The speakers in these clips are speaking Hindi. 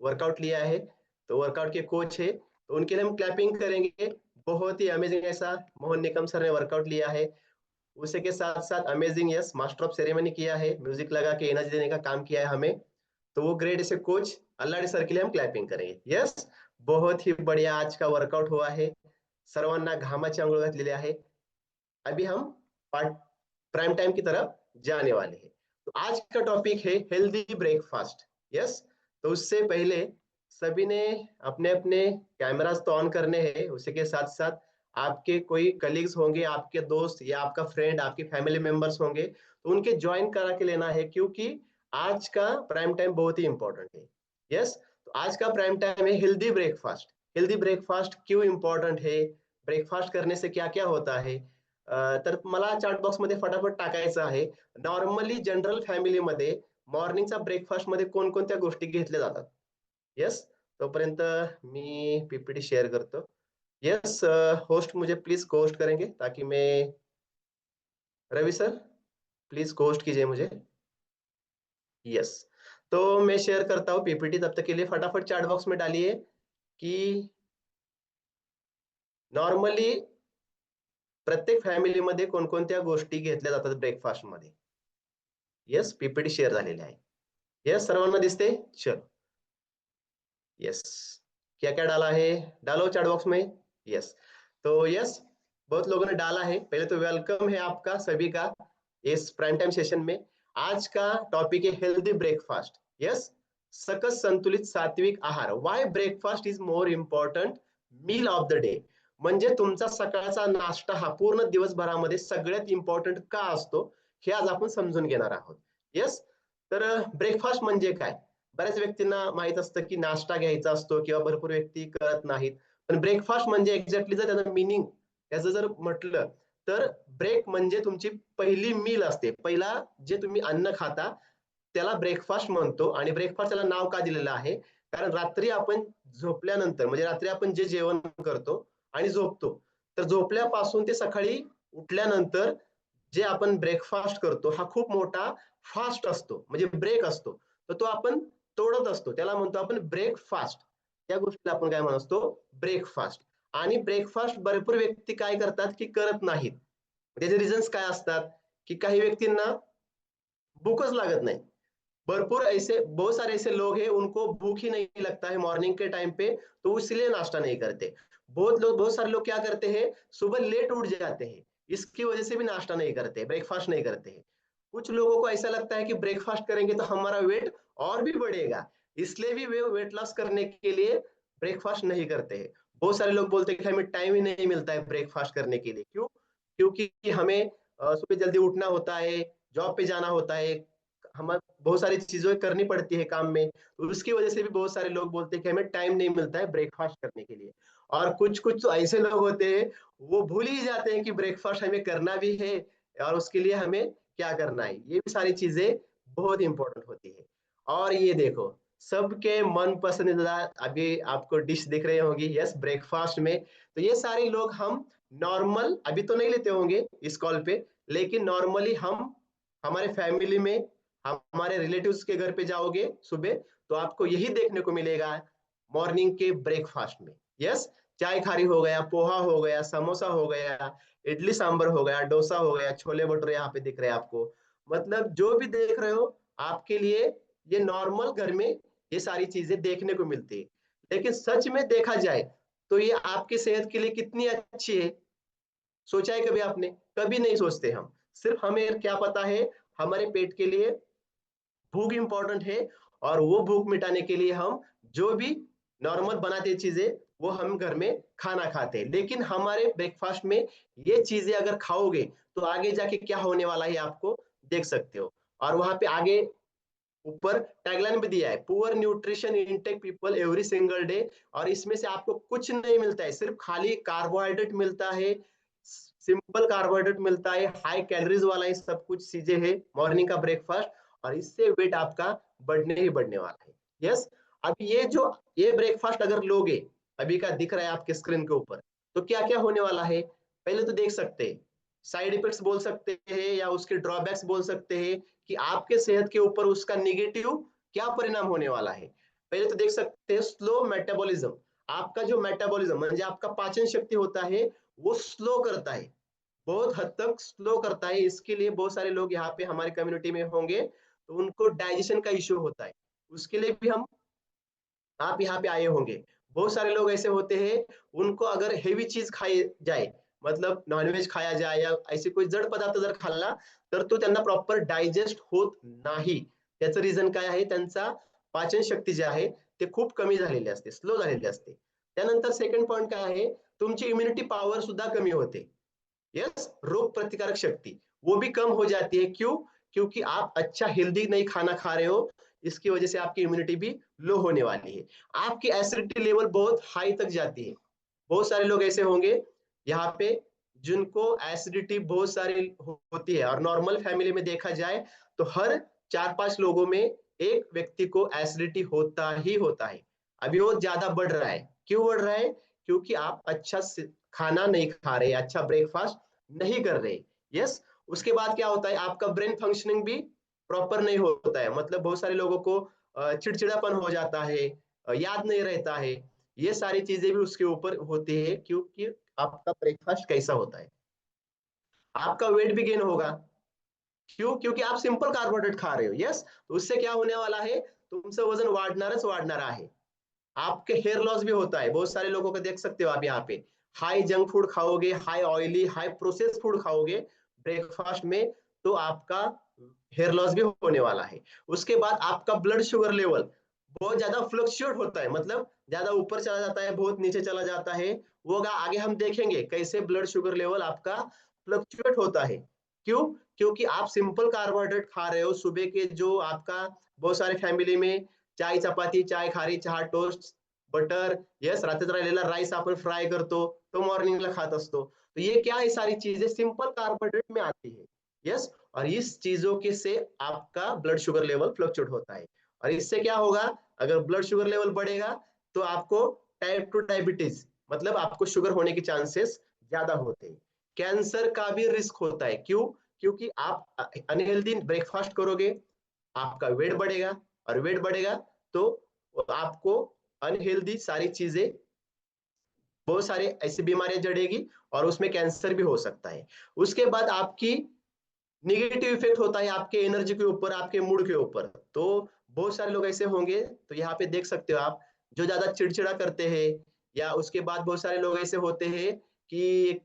वर्कआउट लिया है, तो वर्कआउट के कोच है, तो उनके लिए हम क्लैपिंग करेंगे। बहुत ही अमेजिंग ऐसा मोहन निकम सर ने वर्कआउट लिया है। उसी के साथ साथ amazing yes master of ceremony किया है, म्यूजिक लगा के एनर्जी देने का काम किया है हमें। तो वो ग्रेट ऐसे कोच अल्लाडी सर के लिए हम क्लॅपिंग करेंगे। यस, बहुत ही बढ़िया आज का वर्कआउट हुआ है, सर्वांना घामाची आंघोळ घातलेली आहे। अभी हम पार्ट प्राइम टाइम की तरफ जाने वाले हैं। तो आज का टॉपिक है हेल्दी ब्रेकफास्ट। यस, तो उससे पहले सभी ने अपने अपने कैमरास तो ऑन करने हैं, उसी के साथ साथ आपके कोई कलीग्स होंगे, आपके दोस्त या आपका फ्रेंड, आपके फैमिली मेंबर्स होंगे, तो उनके ज्वाइन करा के लेना है, क्योंकि आज का प्राइम टाइम बहुत ही इंपॉर्टेंट है। यस, तो आज का प्राइम टाइम है हेल्दी ब्रेकफास्ट। हेल्दी ब्रेकफास्ट क्यों इंपॉर्टंट है, ब्रेकफास्ट करने से क्या क्या होता है, तर मला चॅट बॉक्स मध्ये फटाफट टाकायचं आहे। नॉर्मली जनरल फॅमिलीमध्ये मॉर्निंगचा ब्रेकफास्ट मध्ये कोणकोणत्या गोष्टी घेतल्या जातात? यस, तोपर्यंत मी पीपीटी शेअर करतो। यस, होस्ट मुझे प्लीज होस्ट करेंगे ताकि मैं, रवि सर प्लीज होस्ट कीजिए मुझे। यस, तो मैं शेयर करता हूँ पीपीटी, तब तक के लिए फटाफट चैट बॉक्स में डालिए कि नॉर्मली प्रत्येक फॅमिलीमध्ये कोणकोणत्या गोष्टी घेतल्या जातात ब्रेकफास्ट मध्ये। यस, पीपीटी शेअर झालेली आहे। यस, सर्वांना दिसते? चलो, यस, क्या क्या डाला है, डालो चैट बॉक्स में। यस, तो यस, बहुत लोगों ने डाला है। पहले तो वेलकम है आपका सभी का इस प्राइम टाइम सेशन में। आज का टॉपिक है हेल्दी ब्रेकफास्ट। यस, सकस संतुलित सात्विक आहार, why breakfast is more important meal of the day. म्हणजे तुमचा सकाळचा नाश्ता हा पूर्ण दिवसभरामध्ये सगळ्यात इम्पॉर्टंट का असतो, हे आज आपण समजून घेणार आहोत। यस, तर ब्रेकफास्ट म्हणजे काय? बऱ्याच व्यक्तींना माहित असतं की नाश्ता घ्यायचा असतो किंवा भरपूर व्यक्ती करत नाहीत, पण ब्रेकफास्ट म्हणजे एक्झॅक्टली जर त्याचं मिनिंग त्याचं जर म्हटलं, तर ब्रेक म्हणजे तुमची पहिली मील असते, पहिला जे तुम्ही अन्न खाता त्याला ब्रेकफास्ट म्हणतो। आणि ब्रेकफास्ट त्याला नाव का दिलेलं आहे, कारण रात्री आपण झोपल्यानंतर, म्हणजे रात्री आपण जे जेवण करतो आणि झोपतो, तर झोपल्यापासून ते सकाळी उठल्यानंतर जे आपण ब्रेकफास्ट करतो हा खूप मोठा फास्ट असतो, म्हणजे ब्रेक असतो, तर तो आपण तोडत असतो, त्याला म्हणतो आपण ब्रेकफास्ट। त्या गोष्टीला आपण काय म्हणतो, ब्रेकफास्ट। आणि ब्रेकफास्ट भरपूर व्यक्ती काय करतात की करत नाहीत। त्याचे रिझन्स काय असतात, की काही व्यक्तींना भूकच लागत नाही। भरपूर ऐसे बहुत सारे ऐसे लोग हैं उनको भूख ही नहीं लगता है मॉर्निंग के टाइम पे, तो इसलिए नाश्ता नहीं करते। बहुत सारे लोग क्या करते हैं, सुबह लेट उठ जाते हैं, इसकी वजह से भी नाश्ता नहीं करते, ब्रेकफास्ट नहीं करते हैं। कुछ लोगों को ऐसा लगता है कि ब्रेकफास्ट करेंगे तो हमारा वेट और भी बढ़ेगा, इसलिए भी वे वेट लॉस करने के लिए ब्रेकफास्ट नहीं करते हैं। बहुत सारे लोग बोलते हैं कि हमें टाइम ही नहीं मिलता है ब्रेकफास्ट करने के लिए। क्यों? क्योंकि हमें सुबह जल्दी उठना होता है, जॉब पे जाना होता है, हमें बहुत सारी चीजें करनी पड़ती है काम में, तो उसकी वजह से भी बहुत सारे लोग बोलते हैं कि हमें टाइम नहीं मिलता है ब्रेकफास्ट करने के लिए। और कुछ कुछ तो ऐसे लोग होते हैं, वो भूल ही जाते हैं कि ब्रेकफास्ट हमें करना भी है और उसके लिए हमें क्या करना है। ये भी सारी चीजें बहुत इंपॉर्टेंट होती है। और ये देखो, सबके मन पसंदीदा अभी आपको डिश दिख रही होगी, यस, ब्रेकफास्ट में। तो ये सारे लोग हम नॉर्मल अभी तो नहीं लेते होंगे इस कॉल पे, लेकिन नॉर्मली हम हमारे फैमिली में, हमारे रिलेटिव्स के घर पे जाओगे सुबह, तो आपको यही देखने को मिलेगा मॉर्निंग के ब्रेकफास्ट में। यस, चाय खारी हो गया, पोहा हो गया, समोसा हो गया, इडली सांभर हो गया, डोसा हो गया, छोले भटूरे यहाँ पे दिख रहे हैं आपको। मतलब जो भी देख रहे हो आपके लिए ये नॉर्मल घर में ये सारी चीजें देखने को मिलती है। लेकिन सच में देखा जाए तो ये आपकी सेहत के लिए कितनी अच्छी है, सोचा है कभी आपने? कभी नहीं सोचते हम। सिर्फ हमें क्या पता है, हमारे पेट के लिए भूख इंपॉर्टेंट है, और वो भूख मिटाने के लिए हम जो भी नॉर्मल बनाते चीजें वो हम घर में खाना खाते हैं। लेकिन हमारे ब्रेकफास्ट में ये चीजें अगर खाओगे तो आगे जाके क्या होने वाला है आपको देख सकते हो। और वहां पे आगे ऊपर टैगलाइन भी दिया है, poor nutrition intake people every single day. और इसमें से आपको कुछ नहीं मिलता है, सिर्फ खाली कार्बोहाइड्रेट मिलता है, सिंपल कार्बोहाइड्रेट मिलता है, हाई कैलोरीज वाला ये सब कुछ चीजें है मॉर्निंग का ब्रेकफास्ट। और इससे वेट आपका बढ़ने ही बढ़ने वाला है। यस, अब ये ब्रेकफास्ट अगर लोगे, अभी का दिख रहा है आपके स्क्रीन के ऊपर, तो क्या क्या होने वाला है पहले तो देख सकते हैं। साइड इफेक्ट्स बोल सकते हैं या उसके ड्रॉबैक्स बोल सकते हैं कि आपके सेहत के ऊपर उसका निगेटिव क्या परिणाम होने वाला है। पहले तो देख सकते हैं स्लो मेटाबॉलिज्म, आपका जो मेटाबॉलिज्म म्हणजे आपका पाचन शक्ति होता है वो स्लो करता है, बहुत हद तक स्लो करता है। इसके लिए बहुत सारे लोग यहाँ पे हमारी कम्युनिटी में होंगे तो उनको डाइजेशन का इश्यू होता है, उसके लिए भी हम आप यहाँ पे आए होंगे। बहुत सारे लोग ऐसे होते हैं, उनको अगर हेवी चीज खाई जाए, मतलब नॉनव्हेज खाया जाए या ऐसे कोई जड पदार्थ जर खाल्ला तर तो त्यांना प्रॉपर डायजेस्ट होत नाही। त्याचं रिझन काय आहे, त्यांचा पाचन शक्ती जी आहे ते खूप कमी झालेली असते, स्लो झालेली असते। त्यानंतर सेकंड पॉइंट काय आहे, तुमची इम्युनिटी पॉवर सुद्धा कमी होते। यस, रोग प्रतिकारक शक्ति वो भी कम हो जाती है। क्यों? क्योंकि आप अच्छा हेल्दी नहीं खाना खा रहे हो, इसकी वजह से आपकी इम्यूनिटी भी लो होने वाली है। आपकी एसिडिटी लेवल बहुत हाई तक जाती है। बहुत सारे लोग ऐसे होंगे यहाँ पे जिनको एसिडिटी बहुत सारी होती है, और नॉर्मल फैमिली में देखा जाए तो हर 4-5 लोगों में एक व्यक्ति को एसिडिटी होता ही होता है। अभी वो ज्यादा बढ़ रहा है। क्यों बढ़ रहा है? क्योंकि आप अच्छा खाना नहीं खा रहे, अच्छा ब्रेकफास्ट नहीं कर रहे। यस, उसके बाद क्या होता है, आपका ब्रेन फंक्शनिंग भी प्रॉपर नहीं होता है। मतलब बहुत सारे लोगों को चिड़चिड़ापन हो जाता है, याद नहीं रहता है। ये सारी चीजें भी उसके ऊपर होती है, क्योंकि आपका ब्रेकफास्ट कैसा होता है। आपका वेट भी गेन होगा। क्यों? क्योंकि आप सिंपल कार्बोहाइड्रेट खा रहे हो। यस, तो उससे क्या होने वाला है, तुमचं वजन वाढणारच वाढणार आहे। आपके हेयर लॉस भी होता है, बहुत सारे लोगों को देख सकते हो आप यहाँ पे। हाई जंक फूड खाओगे, high oily, high process food खाओगे ब्रेकफास्ट में, तो आपका हेयर लॉस भी होने वाला है। उसके बाद आपका ब्लड शुगर लेवल बहुत ज्यादा फ्लक्चुएट होता है, मतलब ज्यादा ऊपर चला जाता है, बहुत नीचे चला जाता है। वो आगे हम देखेंगे कैसे ब्लड शुगर लेवल आपका फ्लक्चुएट होता है। क्यों? क्योंकि आप सिंपल कार्बोहाइड्रेट खा रहे हो। सुबह के जो आपका बहुत सारे फॅमिली में चाय चपाती, चाय खारी, चहा टोस्ट, बटर, यस, रात्रीचा राहिलेला राईस आपण फ्राय करतो, तो मॉर्निंगला खात असतो। तो ये क्या है, सारी चीजें सिंपल कार्बोहाइड्रेट में आती है। यस, और इस चीजों के से आपका ब्लड शुगर लेवल फ्लक्चुएट होता है। और इससे क्या होगा, अगर ब्लड शुगर लेवल बढ़ेगा तो आपको टाइप 2 डायबिटीज, मतलब आपको शुगर होने के चांसेस ज्यादा होते हैं। कैंसर का भी रिस्क होता है। क्यों? क्योंकि आप अनहेल्दी ब्रेकफास्ट करोगे, आपका वेट बढ़ेगा, और वेट बढ़ेगा तो आपको अनहेल्दी सारी चीजें, बहुत सारी ऐसी बीमारियां जड़ेगी, और उसमें कैंसर भी हो सकता है। उसके बाद आपकी निगेटिव इफेक्ट होता है आपके एनर्जी के ऊपर, आपके मूड के ऊपर। तो बहुत सारे लोग ऐसे होंगे, तो यहाँ पे देख सकते हो आप, जो ज्यादा चिड़चिड़ा करते हैं, या उसके बाद बहुत सारे लोग ऐसे होते हैं कि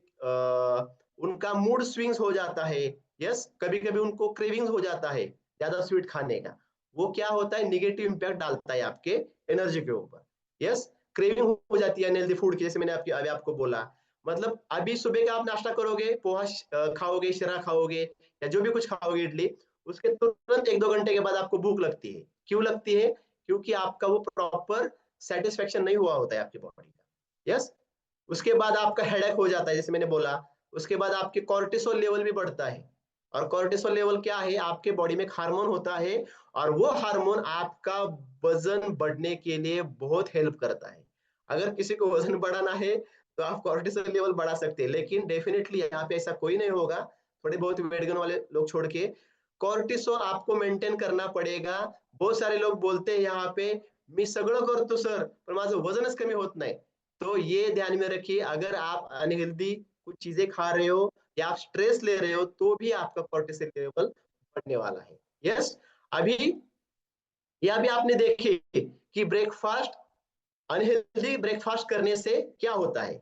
उनका मूड स्विंग्स हो जाता है। यस, कभी कभी उनको क्रेविंग्स हो जाता है ज्यादा स्वीट खाने का। वो क्या होता है, निगेटिव इंपैक्ट डालता है आपके एनर्जी के ऊपर। यस, क्रेविंग हो जाती है अनहेल्दी फूड की, जैसे मैंने अभी आपको बोला। मतलब अभी सुबह का आप नाश्ता करोगे, पोहा खाओगे, शिरा खाओगे, या जो भी कुछ खाओगे, इडली, उसके तुरंत 1-2 घंटे के बाद आपको भूख लगती है। क्यों लगती है? क्योंकि आपका वो प्रॉपर सेटिस्फेक्शन नहीं हुआ होता है आपकी बॉडी का। यस, उसके बाद आपका हेडेक हो जाता है, जैसे मैंने बोला। उसके बाद आपके कॉर्टिसोल लेवल भी बढ़ता है। और कॉर्टिसोल लेवल क्या है, आपके बॉडी में एक हार्मोन होता है, और वो हार्मोन आपका वजन बढ़ने के लिए बहुत हेल्प करता है। अगर किसी को वजन बढ़ाना है तो आप कॉर्टिसोल लेवल बढ़ा सकते हैं, लेकिन डेफिनेटली यहाँ पे ऐसा कोई नहीं होगा, थोड़े बहुत वेट गेन वाले लोग छोड़ के। कॉर्टिसोल आपको मेंटेन करना पड़ेगा। बहुत सारे लोग बोलते हैं यहाँ पे, मी सगळं करतो सर, पण माझं वजनच कमी होत नाही। तो ये ध्यान में रखिए, अगर आप अनहेल्दी कुछ चीजें खा रहे हो, या आप स्ट्रेस ले रहे हो, तो भी आपका कॉर्टिसोल लेवल बढ़ने वाला है। यस, अभी यह भी आपने देखे कि ब्रेकफास्ट, अनहेल्दी ब्रेकफास्ट करने से क्या होता है।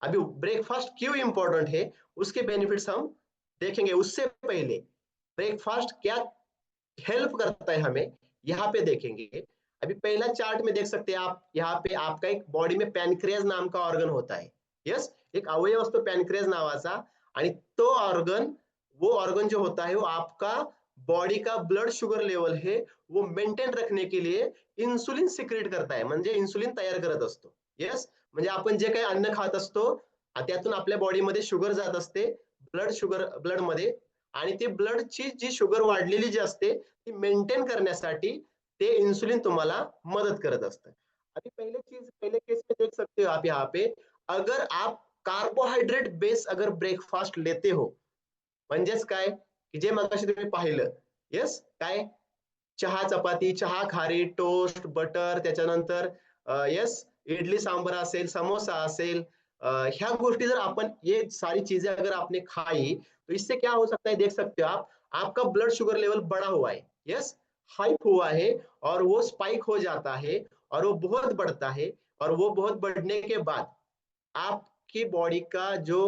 अभी ब्रेकफास्ट क्यों इंपॉर्टेंट है, उसके बेनिफिट्स हम देखेंगे। उससे पहले ब्रेकफास्ट क्या हेल्प करता है हमें, यहाँ पे देखेंगे। अभी पहला चार्ट में देख सकते हैं आप, यहाँ पे आपका एक बॉडी में पॅनक्रियाज नाम का ऑर्गन होता है। यस, एक अवयव असतो पॅनक्रियाज नावाचा, आणि तो ऑर्गन, वो ऑर्गन जो होता है वो आपका बॉडी का ब्लड शुगर लेवल है वो मेंटेन रखने के लिए इन्सुलिन सिक्रेट करता है, म्हणजे इन्सुलिन तयार करत असतो। यस, म्हणजे आपण जे काही अन्न खात असतो त्यातून आपल्या बॉडीमध्ये शुगर जात असते, ब्लड शुगर ब्लड मध्ये, आणि ते ब्लडची जी शुगर वाढलेली जी असते ती मेंटेन करण्यासाठी ते इंसुलिन तुम्हाला मदत करत असतं। अभी पहले केस में देख सकते हो आप यहाँ पे, अगर आप कार्बोहाइड्रेट बेस अगर ब्रेकफास्ट लेते हो, म्हणजेच काय, की जे मगाशी तुम्ही पाहिलं। यस, काय, चहा चपाती, चहा खारी, टोस्ट, बटर, त्याच्यानंतर यस इडली सांबर असेल, समोसा असेल, ह्या गोष्टी जर अपन ये सारी चीजें अगर आपने खाई तो इससे क्या हो सकता है देख सकते हो आप, आपका ब्लड शुगर लेवल बढ़ा हुआ है, यस हाइप हुआ है और वो स्पाइक हो जाता है और वो बहुत बढ़ता है और वो बहुत बढ़ने के बाद आपकी बॉडी का जो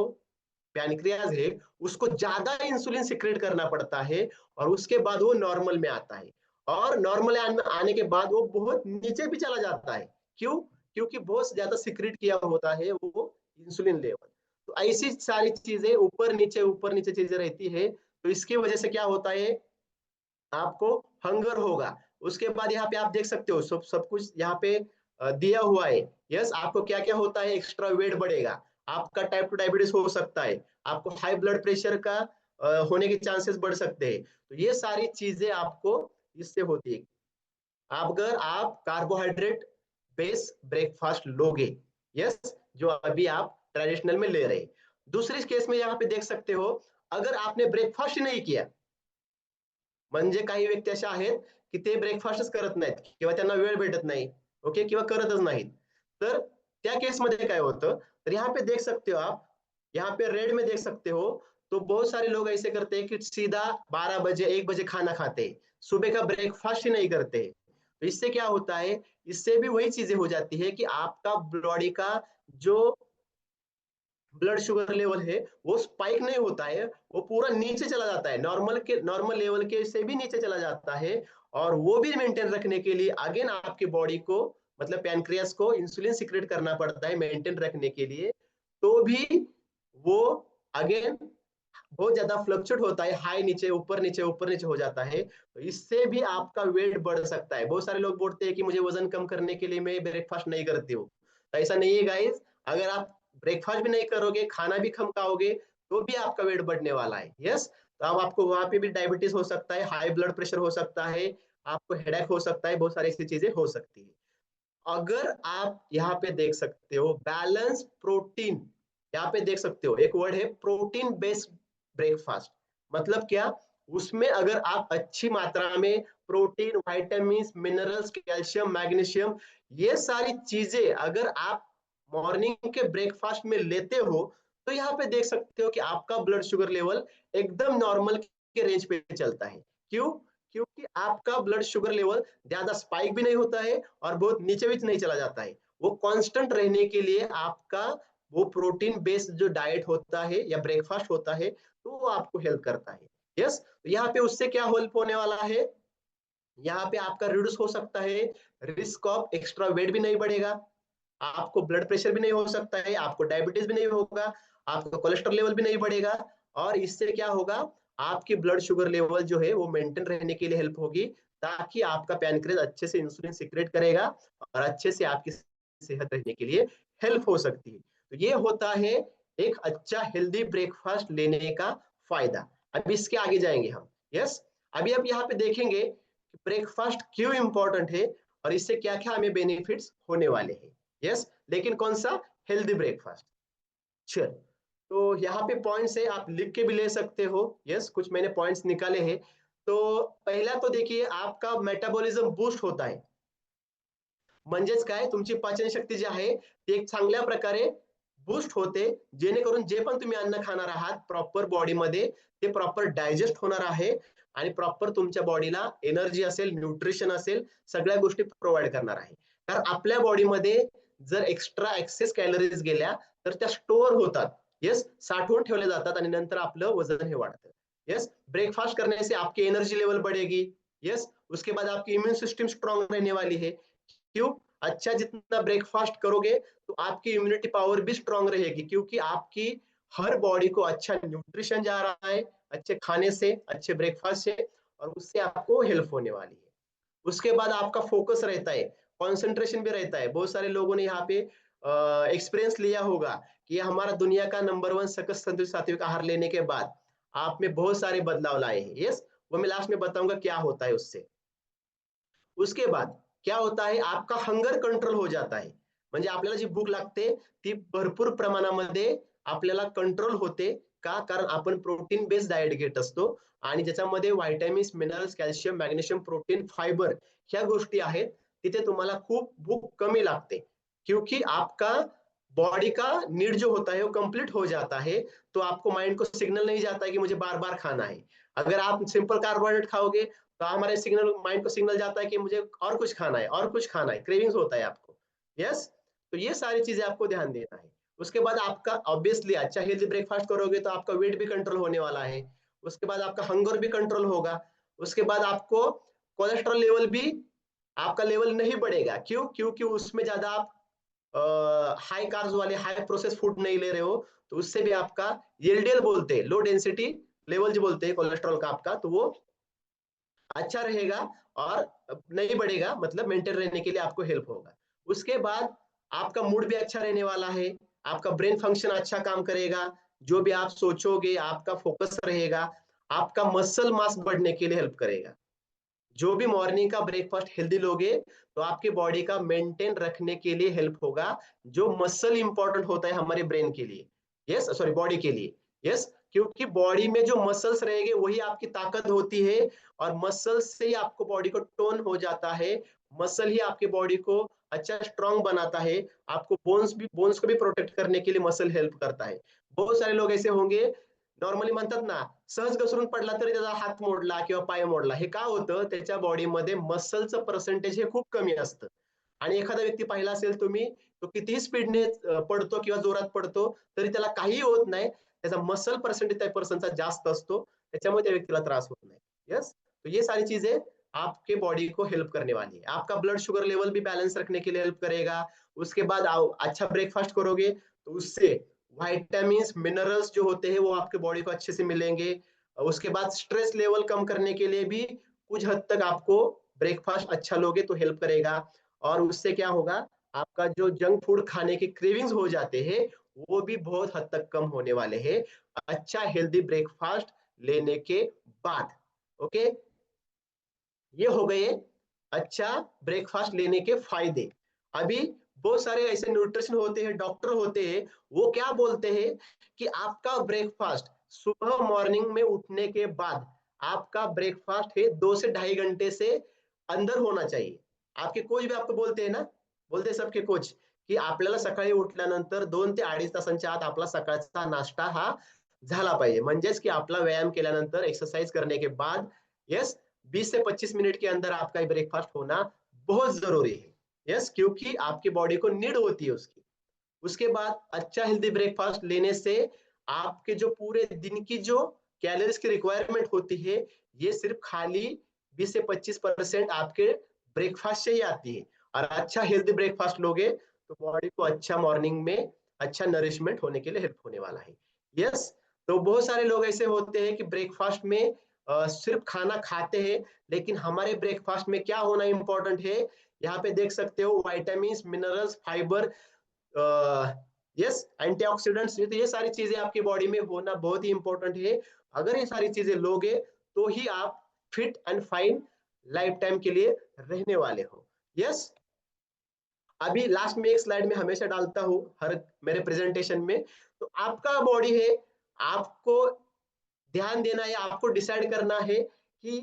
पैनक्रियाज है उसको ज्यादा इंसुलिन सिक्रेट करना पड़ता है और उसके बाद वो नॉर्मल में आता है और नॉर्मल आने के बाद वो बहुत नीचे भी चला जाता है। क्यों? क्योंकि बहुत ज्यादा सिक्रेट किया होता है वो इंसुलिन लेवल। तो ऐसी सारी चीजें ऊपर नीचे चीजें रहती है तो इसकी वजह से क्या होता है आपको हंगर होगा। उसके बाद यहाँ पे आप देख सकते हो सब कुछ यहाँ पे दिया हुआ है। यस आपको क्या क्या होता है, एक्स्ट्रा वेट बढ़ेगा, आपका टाइप 2 डायबिटीज हो सकता है, आपको हाई ब्लड प्रेशर का होने के चांसेस बढ़ सकते हैं। तो ये सारी चीजें आपको इससे होती है अगर आप कार्बोहाइड्रेट बेस ब्रेकफास्ट लोगे। यस जो अभी आप ट्रेडिशनल में ले रहे। दूसरी केस में यहाँ पे देख सकते हो अगर आपने ब्रेकफास्ट नहीं किया, म्हणजे काही व्यक्ती अशा आहेत की ते ब्रेकफास्टच करत नाहीत किंवा त्यांना वेळ भेटत नाही, ओके, किंवा करतच नाहीत, तर त्या केसमध्ये काय होतं, तर यहाँ पे देख सकते हो आप, यहाँ पे रेड में देख सकते हो, तो बहुत सारे लोग ऐसे करते हैं कि सीधा 12 बजे 1 बजे खाना खाते हैं, सुबह का ब्रेकफास्ट ही नहीं करते। तो इससे क्या होता है, इससे भी वही चीजें हो जाती है कि आपका बॉडी का जो ब्लड शुगर लेवल है वो स्पाइक नहीं होता है, वो पूरा नीचे चला जाता है, नॉर्मल लेवल के से भी नीचे चला जाता है। और वो भी मेंटेन रखने के लिए अगेन आपकी बॉडी को मतलब पैनक्रियास को इंसुलिन सिक्रेट करना पड़ता है मेंटेन रखने के लिए। तो भी वो अगेन बहुत ज्यादा फ्लक्चुएट होता है, हाई नीचे ऊपर नीचे हो जाता है। तो इससे भी आपका वेट बढ़ सकता है। बहुत सारे लोग बोलते हैं कि मुझे वजन कम करने के लिए मैं ब्रेकफास्ट नहीं करती हूँ, तो ऐसा नहीं है गाइस। अगर आप ब्रेकफास्ट भी नहीं करोगे, खाना भी कम खाओगे, तो भी आपका वेट बढ़ने वाला है। यस तो अब आपको वहां पे भी डायबिटीज हो सकता है, हाई ब्लड प्रेशर हो सकता है, आपको हेडेक हो सकता है, बहुत सारी ऐसी चीजें हो सकती है। अगर आप यहाँ पे देख सकते हो बैलेंस प्रोटीन, यहाँ पे देख सकते हो एक वर्ड है प्रोटीन बेस्ड ब्रेकफास्ट। मतलब क्या, उसमें अगर आप अच्छी मात्रा में protein, vitamin, minerals, calcium, magnesium, ये सारी चीजें अगर आप मॉर्निंग के ब्रेकफास्ट में लेते हो, तो यहाँ पे देख सकते हो कि आपका ब्लड शुगर लेवल एकदम नॉर्मल के रेंज पे चलता है। क्यों? क्योंकि आपका ब्लड शुगर लेवल ज्यादा स्पाइक भी नहीं होता है और बहुत नीचे भी नहीं चला जाता है। वो कांस्टेंट रहने के लिए आपका वो प्रोटीन बेस्ड जो डाइट होता है या ब्रेकफास्ट होता है, तो वो आपको हेल्प करता है। यस यहाँ पे उससे क्या हेल्प होने वाला है, यहाँ पे आपका रिड्यूस हो सकता है, रिस्क ऑफ एक्स्ट्रा वेट भी नहीं बढ़ेगा, आपको ब्लड प्रेशर भी नहीं हो सकता है, आपको डायबिटीज भी नहीं होगा, आपका कोलेस्ट्रॉल लेवल भी नहीं बढ़ेगा। और इससे क्या होगा, आपकी ब्लड शुगर लेवल जो है वो मेंटेन रहने के लिए हेल्प होगी, ताकि आपका पैनक्रियास अच्छे से इंसुलिन सिक्रेट करेगा और अच्छे से आपकी सेहत रहने के लिए हेल्प हो सकती है। तो ये होता है एक अच्छा हेल्दी ब्रेकफास्ट लेने का फायदा। अब इसके आगे जाएंगे हम। यस अभी आप यहाँ पे देखेंगे कि ब्रेकफास्ट क्यों इंपॉर्टेंट है और इससे क्या क्या हमें बेनिफिट्स होने वाले हैं। यस लेकिन कौन सा, हेल्दी ब्रेकफास्ट। चल तो यहाँ पे पॉइंट्स है, आप लिख के भी ले सकते हो। यस कुछ मैंने पॉइंट्स निकाले हैं। तो पहला तो देखिए आपका मेटाबॉलिज्म बूस्ट होता है, म्हणजेच काय तुमची पचनशक्ती जी आहे ती एक चांगल्या प्रकारे बूस्ट होते, जेणेकरून जे पण तुम्ही अन्न खाणार आहात प्रॉपर बॉडीमध्ये ते प्रॉपर डायजेस्ट होणार आहे आणि प्रॉपर तुमच्या बॉडीला एनर्जी असेल, न्यूट्रिशन असेल, सगळ्या गोष्टी प्रोव्हाइड करणार आहे। कारण आपल्या बॉडीमध्ये जर एक्स्ट्रा एक्सेस कॅलरीज गेल्या तर त्या स्टोअर होतात, यस साठवून ठेवल्या जातात आणि नंतर आपलं वजन हे वाढतं। यस ब्रेकफास्ट करने से आपकी एनर्जी लेवल बढ़ेगी। यस उसके बाद आपकी इम्यून सिस्टम स्ट्रांग रहने वाली है। क्यों? अच्छा जितना ब्रेकफास्ट करोगे तो आपकी इम्यूनिटी पावर भी स्ट्रांग रहेगी, क्योंकि आपकी हर बॉडी को अच्छा न्यूट्रिशन जा रहा है अच्छे खाने से, अच्छे ब्रेकफास्ट से, और उससे आपको हेल्प होने वाली है। उसके बाद आपका फोकस रहता है, कंसंट्रेशन भी रहता है। बहुत सारे लोगों ने यहाँ पे एक्सपीरियंस लिया होगा कि ये हमारा दुनिया का नंबर 1 सकस संतुलित सात्विक आहार लेने के बाद आप में बहुत सारे बदलाव लाए हैं। यस वो मैं लास्ट में बताऊंगा क्या होता है उससे। उसके बाद क्या होता है, आपका हंगर कंट्रोल हो जाता है, म्हणजे आपल्याला जी भूक लागते ती भरपूर प्रमाणामध्ये आपल्याला कंट्रोल होते, कारण आपण प्रोटीन बेस्ड डाएट घेत असतो आणि ज्याच्यामध्ये vitamins, minerals, calcium, magnesium, protein, fibre ह्या गोष्टी आहेत. तिथे तुम्हाला खूप भूक कमी लागते, क्योंकि आपका बॉडी का नीड जो होता है वो कंप्लीट हो जाता है, तो आपको माइंड को सिग्नल नहीं जाता है कि मुझे बार बार खाना है। अगर आप सिंपल कार्बोहाइड्रेट खाओगे तो हमारे सिग्नल माइंड को सिग्नल जाता है कि मुझे और कुछ खाना है, और कुछ खाना है, क्रेविंग्स होता है आपको। यस, तो ये सारी चीजें आपको ध्यान देना है। उसके बाद आपका ऑब्वियसली अच्छा हेल्दी ब्रेकफास्ट करोगे तो आपका वेट भी कंट्रोल होने वाला है। उसके बाद आपका हंगर भी कंट्रोल होगा। उसके बाद आपको कोलेस्ट्रॉल लेवल भी आपका लेवल नहीं बढ़ेगा। क्यों? क्योंकि उसमें ज्यादा आप हाई कार्ब्स वाले हाई प्रोसेस फूड नहीं ले रहे हो, तो उससे भी आपका एलडीएल बोलते हैं, लो डेंसिटी लेवल जो बोलते हैं कोलेस्ट्रॉल का आपका, तो वो अच्छा रहेगा और नहीं बढ़ेगा, मतलब मेंटेन रहने के लिए आपको हेल्प होगा। उसके बाद आपका मूड भी अच्छा रहने वाला है, आपका ब्रेन फंक्शन अच्छा काम करेगा, जो भी आप सोचोगे आपका फोकस रहेगा, आपका मसल मास बढ़ने के लिए हेल्प करेगा। जो भी मॉर्निंग का ब्रेकफास्ट हेल्दी लोगे तो आपकी बॉडी का मेंटेन रखने के लिए हेल्प होगा। जो मसल इंपॉर्टेंट होता है हमारे ब्रेन के लिए, यस सॉरी बॉडी के लिए, यस, क्योंकि बॉडी में जो मसल्स रहेंगे वही आपकी ताकत होती है, और मसल से ही आपको बॉडी को टोन हो जाता है। मसल ही आपके बॉडी को अच्छा स्ट्रांग बनाता है। आपको बोन्स को भी प्रोटेक्ट करने के लिए मसल हेल्प करता है। बहुत सारे लोग ऐसे होंगे, नॉर्मली म्हणतात ना, सहज घसरून पडला तरी त्याचा हात मोडला किंवा पाय मोडला, हे का होतं? त्याच्या बॉडीमध्ये मसलचं पर्सेंटेज हे खूप कमी असतं। आणि एखादा व्यक्ती पाहिला असेल तुम्ही, तो कितीही स्पीडने पडतो किंवा जोरात पडतो तरी त्याला काहीही होत नाही, त्याचा मसल पर्सेंटेज त्या पर्सनचा जास्त असतो, त्याच्यामुळे त्या व्यक्तीला त्रास होत नाही। यस, तो ये सारी चीजें आपके बॉडी को हेल्प करने वाली है। आपका ब्लड शुगर लेवल भी बैलेंस रखने के लिए हेल्प करेगा। उसके बाद अच्छा ब्रेकफास्ट करोगे तो उससे वाइटामिन्स, मिनरल्स जो होते हैं वो आपके बॉडी को अच्छे से मिलेंगे। उसके बाद स्ट्रेस लेवल कम करने के लिए भी कुछ हद तक आपको ब्रेकफास्ट अच्छा लोगे तो हेल्प करेगा। और उससे क्या होगा, आपका जो जंक फूड खाने के क्रेविंग्स हो जाते हैं वो भी बहुत हद तक कम होने वाले हैं अच्छा हेल्दी ब्रेकफास्ट लेने के बाद। ओके, ये हो गए अच्छा ब्रेकफास्ट लेने के फायदे। अभी बहुत सारे ऐसे न्यूट्रिशन होते हैं, डॉक्टर होते हैं, वो क्या बोलते हैं कि आपका ब्रेकफास्ट सुबह मॉर्निंग में उठने के बाद आपका ब्रेकफास्ट है 2 से 2.5 घंटे से अंदर होना चाहिए। आपके कोच भी आपको बोलते हैं ना, बोलते हैं सबके कोच की आपल्याला सकाळी उठल्यानंतर 2 ते 2.5 तासांच्या आत आपला सकाळचा नाश्ता हा झाला पाहिजे। म्हणजेच की आपला व्यायाम केल्यानंतर एक्सरसाइज करने के बाद यस 20 से 25 मिनट के अंदर आपका ब्रेकफास्ट होना बहुत जरूरी है। यस, क्योंकि आपकी बॉडी को नीड होती है उसकी। उसके बाद अच्छा हेल्दी ब्रेकफास्ट लेने से आपके जो पूरे दिन की जो कैलोरीज की रिक्वायरमेंट होती है, ये सिर्फ खाली 20 से 25% आपके ब्रेकफास्ट से ही आती है। और अच्छा हेल्दी ब्रेकफास्ट लोगे तो बॉडी को अच्छा मॉर्निंग में अच्छा नरिशमेंट होने के लिए हेल्प होने वाला है। यस, तो बहुत सारे लोग ऐसे होते हैं कि ब्रेकफास्ट में सिर्फ खाना खाते हैं, लेकिन हमारे ब्रेकफास्ट में क्या होना इंपॉर्टेंट है, यहाँ पे देख सकते हो vitamin, minerals, fibre, yes, antioxidants, ये सारी चीजें आपकी बॉडी में होना बहुत ही इंपॉर्टेंट है। अगर ये सारी चीजें लोगे तो ही आप fit and fine life time के लिए रहने वाले हो। यस, अभी लास्ट में एक स्लाइड में हमेशा डालता हूँ हर मेरे प्रेजेंटेशन में, तो आपका बॉडी है, आपको ध्यान देना है, आपको डिसाइड करना है कि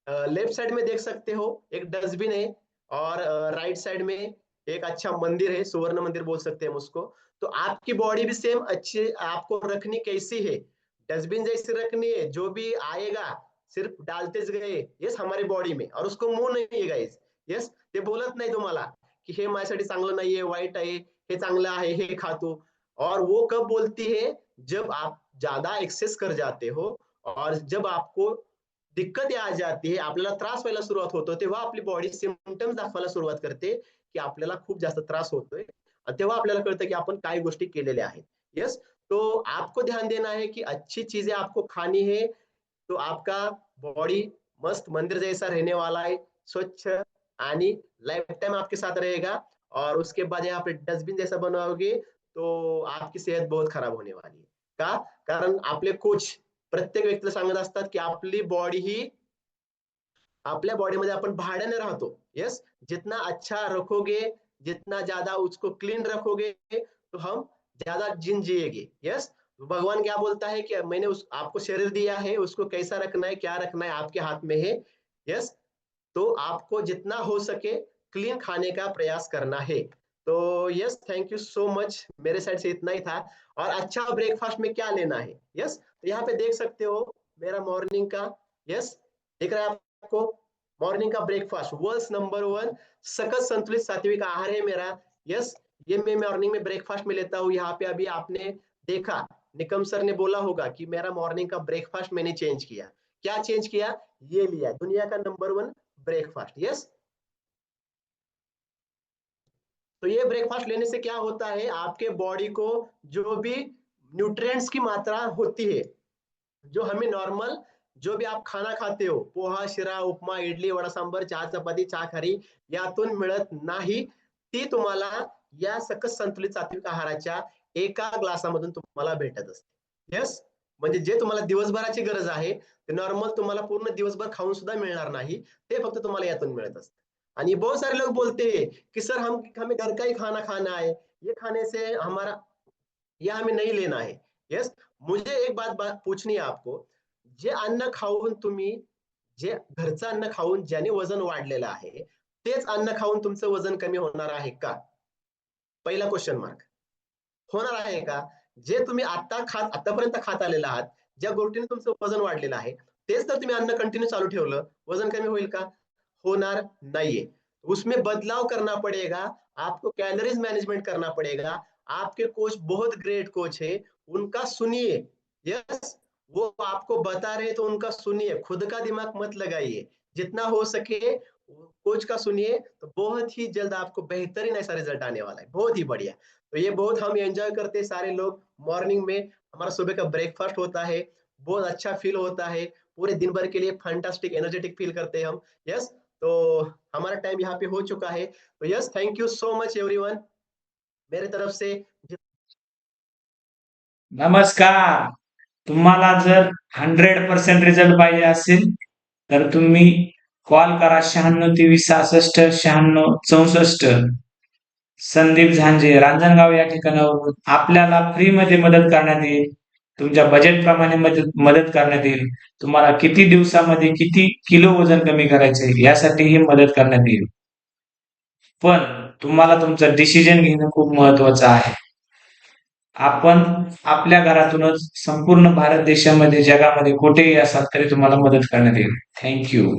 लेफ्ट साइड में देख सकते हो एक डस्टबिन है, और राइट साइड में एक अच्छा मंदिर है, सुवर्ण मंदिर बोल सकते हैं हम उसको। तो आपकी बॉडी भी सेम अच्छी आपको रखनी कैसी है, डस्टबिन जैसी रखनी है, जो भी आएगा सिर्फ डालतेच गए यस हमारी बॉडी में, और उसको मुंह नाही आहे गाईज। यस, ते बोलत नाही तुम्हाला की हे माझ्यासाठी चांगलं नाहीये, वाईट आहे, हे चांगलं आहे, हे खातो। और वो कब बोलती है, जब आप ज्यादा एक्सेस कर जाते हो, और जब आपको दिक्कत आ जाती है, आपल्याला त्रास व्हायला सुरुवात होतो, तेव्हा आपली बॉडी सिम्पटम्स दाखवायला सुरुवात करते की आपल्याला खूप जास्त त्रास होतोय। तेव्हा आपल्याला कळतं की आपण काय गोष्टी केलेल्या आहेत। यस, तो आपको ध्यान देना है कि अच्छी चीजें आपको खानी है, तो आपका बॉडी मस्त मंदिर जैसा रहने वाला है, स्वच्छ, आणि लाइफ टाइम आपके साथ रहेगा। और उसके बाद यहाँ पे डस्टबिन जैसा बनाओगे तो आपकी सेहत बहुत खराब होने वाली है। का? कारण आपले कोच प्रत्येक व्यक्तीला सांगत असतात की आपली बॉडी ही आपल्या बॉडीमध्ये आपण भाड्याने राहतो। यस, जितना अच्छा रखोगे, जितना ज्यादा उसको क्लीन रखोगे, तो हम ज्यादा जिन जिएंगे। यस, भगवान क्या बोलता है कि मैंने आपको शरीर दिया है, उसको कैसा रखना है, क्या रखना है, आपके हाथ में है। यस, तो आपको जितना हो सके क्लीन खाने का प्रयास करना है। तो yes, thank you so much, मेरे साइड से इतना ही था। और अच्छा ब्रेकफास्ट में क्या लेना है, यस, तो यहाँ पे देख सकते हो मेरा मॉर्निंग का, यस, दिख रहा है आपको, मॉर्निंग का ब्रेकफास्ट वर्ल्ड नंबर 1 सकस संतुलित सात्विक आहार है मेरा। यस, ये मैं मॉर्निंग में ब्रेकफास्ट में लेता हूँ। यहाँ पे अभी आपने देखा, निकम सर ने बोला होगा कि मेरा मॉर्निंग का ब्रेकफास्ट मैंने चेंज किया। क्या चेंज किया? ये लिया दुनिया का नंबर 1 ब्रेकफास्ट। यस, तो ये ब्रेकफास्ट लेने से क्या होता है, आपके बॉडी को जो भी न्यूट्रिएंट्स की मात्रा होती है, जो हमें नॉर्मल जो भी आप खाना खाते हो, पोहा, शिरा, उपमा, इडली, वडा, सांबर, चहा, चपाती, चहा खारी, यातून मिळत नाही, ती तुम्हाला या सकस संतुलित सात्विक आहाराच्या एका ग्लासामधून तुम्हाला भेटत असते। यस, म्हणजे जे तुम्हाला दिवसभराची गरज आहे, ते नॉर्मल तुम्हाला पूर्ण दिवसभर खाऊन सुद्धा मिळणार नाही, ते फक्त तुम्हाला यातून मिळत असतं। आणि बहुत सारे लोग बोलते हैं कि सर हम हमें घर का ही खाना खाना है, ये खाने से हमारा, ये हमें नहीं लेना है। यस, मुझे एक बात पूछनी है आपको, जे अन्न खाऊन तुम्ही, जे घरचं अन्न खाऊन ज्याने वजन वाढलेलं आहे, तेच अन्न खाऊन तुमचं वजन कमी होणार आहे का? पहिला क्वेश्चन मार्क. होणार आहे का? जे तुम्ही आतापर्यंत खात आलेला आहात, ज्या गोष्टीने तुमचं वजन वाढलेलं आहे, तेच तर तुम्ही अन्न कंटिन्यू चालू ठेवलं, वजन कमी होईल का? होणार नाहीये। उसमें बदलाव करना पड़ेगा, आपको कैलोरीज मैनेजमेंट करना पड़ेगा। आपके कोच बहुत ग्रेट कोच है, उनका सुनिए। यस, वो आपको बता रहे तो उनका सुनिए, खुद का दिमाग मत लगाइए। जितना हो सके कोच का सुनिए, तो बहुत ही जल्द आपको बेहतरीन ऐसा रिजल्ट आने वाला है, बहुत ही बढ़िया। तो ये बहुत हम एंजॉय करते हैं सारे लोग। मॉर्निंग में हमारा सुबह का ब्रेकफास्ट होता है, बहुत अच्छा फील होता है, पूरे दिन भर के लिए फैंटास्टिक एनर्जेटिक फील करते हैं हम। यस, तो हमारा टाइम यहाँ पे हो चुका है। तो yes, thank you so much everyone, मेरे तरफ से। नमस्कार. तुम्हाला जर 100% रिझल्ट पाहिजे असेल तर तुम्ही कॉल करा 96 23 66 96 64. संदीप झांजे, रांजणगाव या ठिकाणावरून आपल्याला फ्री मध्ये मदत करण्यात येईल. तुमच्या बजेट प्रमाणे मदत करण्यात येईल. तुम्हाला किती दिवसामध्ये किती किलो वजन कमी करायचे यासाठी ही मदत करण्यात येईल. पण तुम्हाला तुमचं डिसिजन घेणं खूप महत्वाचं आहे. आपण आपल्या घरातूनच संपूर्ण भारत देशामध्ये जगामध्ये कुठेही असाल तरी तुम्हाला मदत करण्यात येईल. Thank you.